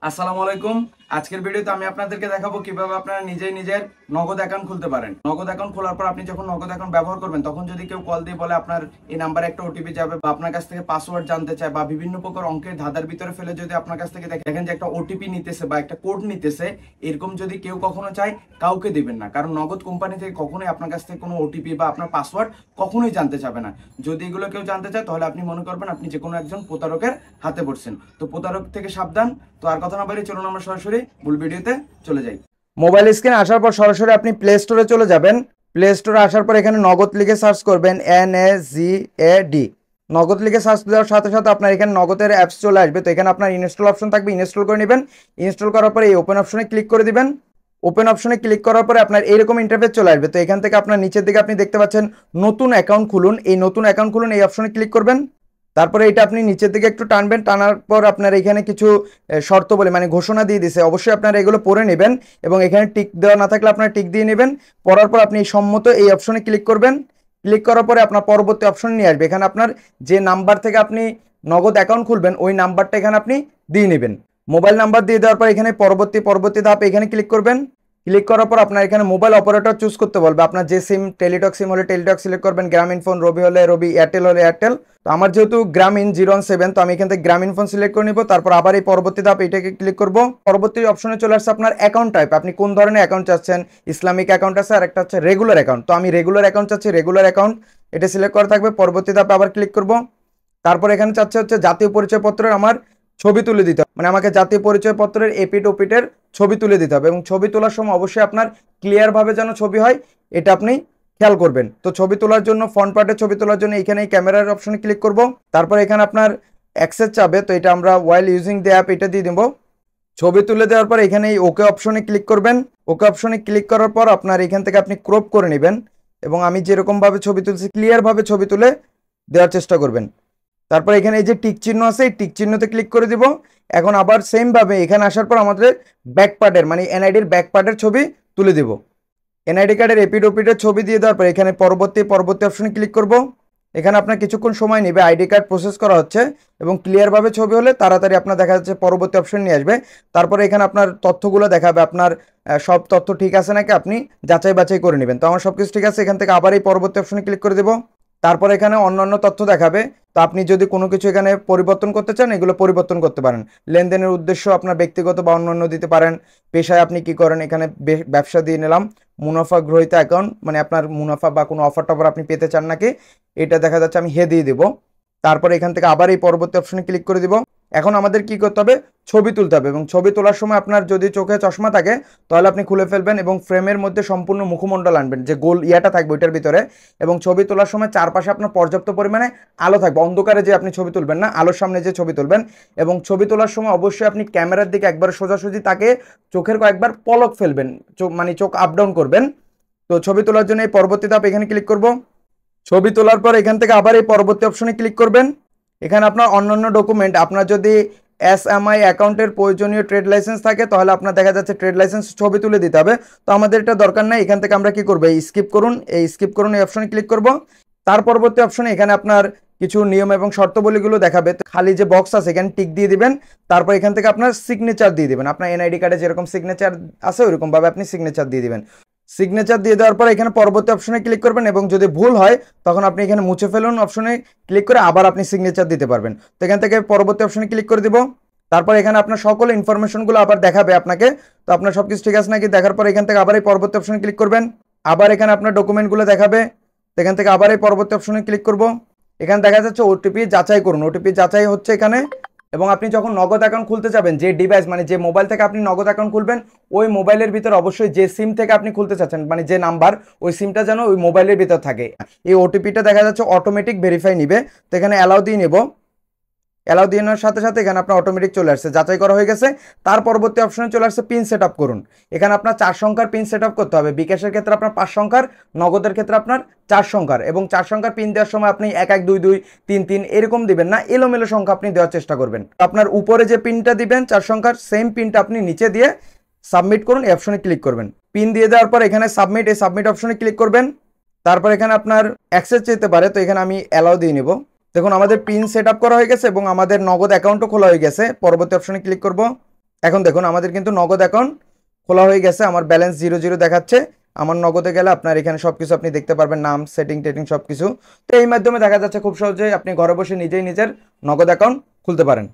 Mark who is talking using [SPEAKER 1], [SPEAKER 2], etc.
[SPEAKER 1] আসসালামু আলাইকুম। আজকের ভিডিওতে আমি আপনাদেরকে দেখাবো কিভাবে আপনারা নিজেই নিজের নগদ অ্যাকাউন্ট খুলতে পারেন। নগদ অ্যাকাউন্ট খোলার পর আপনি যখন নগদ অ্যাকাউন্ট ব্যবহার করবেন তখন যদি কেউ কল দিয়ে বলে আপনার এই নাম্বারে একটা ওটিপি যাবে বা আপনার কাছ থেকে পাসওয়ার্ড জানতে চায় বা বিভিন্ন প্রকার অঙ্কের ধাঁধার ভিতরে ফেলে যদি আপনার কাছ থেকে দেখেন যে একটা ওটিপি নিতেছে বা একটা কোড নিতেছে, এরকম যদি কেউ কখনো চায় কাউকে দিবেন না। কারণ নগদ কোম্পানি থেকে কখনোই আপনার কাছ থেকে কোনো ওটিপি বা আপনার পাসওয়ার্ড কখনোই জানতে চাবে না। যদি এগুলো কেউ জানতে চায় তাহলে আপনি মনে করবেন আপনি যে কোনো একজন প্রতারকের হাতে পড়ছেন। তো প্রতারক থেকে সাবধান। তো আর কথা না বলে চলুন আমরা সরাসরি মূল ভিডিওতে চলে যাই। মোবাইল স্ক্রিনে আসার পর সরাসরি আপনি প্লে স্টোরে চলে যাবেন। প্লে স্টোরে আসার পর এখানে নগদ লিখে সার্চ করবেন, NAGAD। নগদ লিখে সার্চ দেওয়ার সাথে সাথে আপনার এখানে নগদের অ্যাপস চলে আসবে। তো এখানে আপনার ইনস্টল অপশন থাকবে, ইনস্টল করে নেবেন। ইনস্টল করার পরে এই ওপেন অপশনে ক্লিক করে দিবেন। ওপেন অপশনে ক্লিক করার পরে আপনার এইরকম ইন্টারফেস চলে আসবে। তো এখান থেকে আপনার নিচের দিকে আপনি দেখতে পাচ্ছেন নতুন অ্যাকাউন্ট খুলুন। এই নতুন অ্যাকাউন্ট খুলুন, এই অপশনে ক্লিক করবেন। তারপরে এটা আপনি নিচের দিকে একটু টানবেন, টানার পর আপনার এখানে কিছু শর্ত বলে মানে ঘোষণা দিয়ে দিছে, অবশ্যই আপনারা এগুলো পড়ে নেবেন এবং এখানে টিক দেওয়া না থাকলে আপনারা টিক দিয়ে নেবেন। পড়ার পর আপনি সম্মত এই অপশনে ক্লিক করবেন। ক্লিক করার পরে আপনার পরবর্তী অপশন নিয়ে আসবে। এখানে আপনার যে নাম্বার থেকে আপনি নগদ অ্যাকাউন্ট খুলবেন ওই নাম্বারটা এখানে আপনি দিয়ে নেবেন। মোবাইল নাম্বার দিয়ে দেওয়ার পর এখানে পরবর্তী ধাপ এখানে ক্লিক করবেন। ক্লিক করার পর আপনার এখানে মোবাইল অপারেটর চুজ করতে বলবে। আপনার যে সিম, টেলিটক সিম হলে টেলিটক সিলেক্ট করবেন, গ্রামীণ ফোন, রবি হলে রবি, এয়ারটেল হলে এয়ারটেল। তো আমার যেহেতু গ্রামীণ 017, তো আমি এখান থেকে গ্রামীণ ফোন সিলেক্ট করে নিব। তারপর আবার এই পরবর্তী ধাপ এটাকে ক্লিক করব। পরবর্তী অপশনে চলে আসছে আপনার অ্যাকাউন্ট টাইপ, আপনি কোন ধরনের অ্যাকাউন্ট চাচ্ছেন। ইসলামিক অ্যাকাউন্ট আছে আর একটা হচ্ছে রেগুলার অ্যাকাউন্ট। তো আমি রেগুলার অ্যাকাউন্ট চাচ্ছি, রেগুলার অ্যাকাউন্ট এটা সিলেক্ট করা থাকবে। পরবর্তী ধাপে আবার ক্লিক করব। তারপর এখানে চাচ্ছে হচ্ছে জাতীয় পরিচয়পত্রের আমার ছবি তুলে দিতে হবে, মানে আমাকে জাতীয় পরিচয়পত্রের এপিট ওপিটের ছবি তুলে দিতে হবে এবং ছবি তোলার সময় অবশ্যই আপনার ক্লিয়ারভাবে যেন ছবি হয় এটা আপনি খেয়াল করবেন। তো ছবি তোলার জন্য ফ্রন্ট পার্টে ছবি তোলার জন্য এখানে এই ক্যামেরার অপশনে ক্লিক করব। তারপর এখানে আপনার অ্যাক্সেস চাবে, তো এটা আমরা ওয়াইল ইউজিং দ্য অ্যাপ এটা দিয়ে দেব। ছবি তুলে দেওয়ার পর এখানে এই ওকে অপশনে ক্লিক করবেন। ওকে অপশনে ক্লিক করার পর আপনার এখান থেকে আপনি ক্রপ করে নেবেন এবং আমি যেরকমভাবে ছবি তুলছি ক্লিয়ারভাবে ছবি তুলে দেওয়ার চেষ্টা করবেন। তারপর এখানে এই যে টিক চিহ্ন আছে এই টিক চিহ্নতে ক্লিক করে দিব। এখন আবার সেম ভাবে এখানে আসার পর আমাদের ব্যাক পার্টের মানে এনআইডির ব্যাক পার্টের ছবি তুলে দিব। এনআইডি কার্ডের এপিড ওপিডের ছবি দিয়ে দেওয়ার পর এখানে পরবর্তী অপশনে ক্লিক করব। এখানে আপনার কিছুক্ষণ সময় নেবে, আইডি কার্ড প্রসেস করা হচ্ছে এবং ক্লিয়ারভাবে ছবি হলে তাড়াতাড়ি আপনার দেখা যাচ্ছে পরবর্তী অপশন নিয়ে আসবে। তারপরে এখানে আপনার তথ্যগুলো দেখাবে, আপনার সব তথ্য ঠিক আছে নাকি আপনি যাচাই বাছাই করে নেবেন। তো আমার সব কিছু ঠিক আছে, এখান থেকে আবার এই পরবর্তী অপশনে ক্লিক করে দেবো। তারপর এখানে অন্যান্য তথ্য দেখাবে। তো আপনি যদি কোনো কিছু এখানে পরিবর্তন করতে চান এগুলো পরিবর্তন করতে পারেন। লেনদেনের উদ্দেশ্য আপনার ব্যক্তিগত বা অন্যান্য দিতে পারেন। পেশায় আপনি কি করেন, এখানে ব্যবসা দিয়ে নিলাম। মুনাফা গ্রহীত অ্যাকাউন্ট মানে আপনার মুনাফা বা কোনো অফার টফার আপনি পেতে চান নাকি এটা দেখা যাচ্ছে আমি হে দিয়ে দেবো। তারপর এখান থেকে আবার এই পরবর্তী অপশনে ক্লিক করে দিব। এখন আমাদের কি করতে হবে, ছবি তুলতে হবে এবং ছবি তোলার সময় আপনার যদি চোখে চশমা থাকে তাহলে আপনি খুলে ফেলবেন এবং ফ্রেমের মধ্যে সম্পূর্ণ মুখমণ্ডল আনবেন, যে গোল ইয়াটা থাকবে ওইটার ভিতরে। এবং ছবি তোলার সময় চারপাশে আপনার পর্যাপ্ত পরিমাণে আলো থাকবে, অন্ধকারে যে আপনি ছবি তুলবেন না, আলোর সামনে যে ছবি তুলবেন। এবং ছবি তোলার সময় অবশ্যই আপনি ক্যামেরার দিকে একবার সোজাসুজি তাকে চোখের কয়েকবার পলক ফেলবেন, মানে চোখ আপ ডাউন করবেন। তো ছবি তোলার জন্য এই পরবর্তী ধাপ এখানে ক্লিক করব। ছবি তোলার পর এখান থেকে আবার এই পরবর্তী অপশনে ক্লিক করবেন। এখানে আপনার অন্যান্য ডকুমেন্ট, আপনার যদি SMI অ্যাকাউন্টের প্রয়োজনীয় ট্রেড লাইসেন্স থাকে তাহলে আপনার দেখা যাচ্ছে ট্রেড লাইসেন্স ছবি তুলে দিতে হবে। তো আমাদের এটা দরকার নাই, এখান থেকে আমরা কি করবো, এই স্কিপ করুন এই অপশনে ক্লিক করব। তার পরবর্তী অপশনে এখানে আপনার কিছু নিয়ম এবং শর্তাবলীগুলো দেখাবে। খালি যে বক্স আছে এখানে টিক দিয়ে দিবেন। তারপর এখান থেকে আপনার সিগনেচার দিয়ে দিবেন, আপনার এনআইডি কার্ডে যেরকম সিগনেচার আছে ওইরকম ভাবে আপনি সিগনেচার দিয়ে দিবেন। সিগনেচার দিয়ে দেওয়ার পর এখানে পরবর্তী অপশনে ক্লিক করবেন এবং যদি ভুল হয় তখন আপনি এখানে মুছে ফেলুন অপশনে ক্লিক করে আবার আপনি সিগনেচার দিতে পারবেন। তো এখান থেকে পরবর্তী অপশনে ক্লিক করে দিব। তারপর এখানে আপনার সকল ইনফরমেশনগুলো আবার দেখাবে আপনাকে। তো আপনার সব কিছু ঠিক আছে নাকি দেখার পর এখান থেকে আবার এই পরবর্তী অপশনে ক্লিক করবেন। আবার এখানে আপনার ডকুমেন্টগুলো দেখাবে। এখান থেকে আবার এই পরবর্তী অপশনে ক্লিক করব। এখানে দেখা যাচ্ছে ওটিপি যাচাই করুন, ওটিপি যাচাই হচ্ছে এখানে। এবং আপনি যখন নগদ অ্যাকাউন্ট খুলতে যাবেন যে ডিভাইস মানে যে মোবাইল থেকে আপনি নগদ অ্যাকাউন্ট খুলবেন ওই মোবাইলের ভিতরে অবশ্যই যে সিম থেকে আপনি খুলতে চাচ্ছেন মানে যে নাম্বার ওই সিমটা যেন ওই মোবাইলের ভিতর থাকে। এই ওটিপিটা দেখা যাচ্ছে অটোমেটিক ভেরিফাই নিবে। তো এখানে অ্যালাউ দিয়ে নেব। অ্যালাউ দিয়ে নেওয়ার সাথে সাথে এখানে আপনার অটোমেটিক চলে আসছে, যাচাই করা হয়ে গেছে। তার পরবর্তী অপশনে চলে আসছে পিন সেট আপ করুন। এখানে আপনার 4 সংখ্যার পিন সেট আপ করতে হবে। বিকাশের ক্ষেত্রে আপনার 5 সংখ্যার, নগদের ক্ষেত্রে আপনার 4 সংখ্যার। এবং 4 সংখ্যার পিন দেওয়ার সময় আপনি 1 1 2 2 3 3 এরকম দিবেন না, এলোমেলো সংখ্যা আপনি দেওয়ার চেষ্টা করবেন। আপনার উপরে যে পিনটা দিবেন 4 সংখ্যার সেম পিনটা আপনি নিচে দিয়ে সাবমিট করুন, এই অপশনে ক্লিক করবেন। পিন দিয়ে দেওয়ার পর এখানে সাবমিট, এই সাবমিট অপশনে ক্লিক করবেন। তারপর এখানে আপনার অ্যাক্সেস চাইতে পারে, তো এখানে আমি অ্যালাউ দিয়ে নেব। দেখুন আমাদের পিন সেট আপ করা হয়ে গেছে এবং আমাদের নগদ অ্যাকাউন্টও খোলা হয়ে গেছে। পরবর্তী অপশনে ক্লিক করব। এখন দেখুন আমাদের কিন্তু নগদ অ্যাকাউন্ট খোলা হয়ে গেছে, আমার ব্যালেন্স 0 দেখাচ্ছে। আমার নগদে গেলে আপনার এখানে সবকিছু আপনি দেখতে পারবেন, নাম, সেটিং টেটিং সবকিছু। তো এই মাধ্যমে দেখা যাচ্ছে খুব সহজেই আপনি ঘরে বসে নিজেই নিজের নগদ অ্যাকাউন্ট খুলতে পারেন।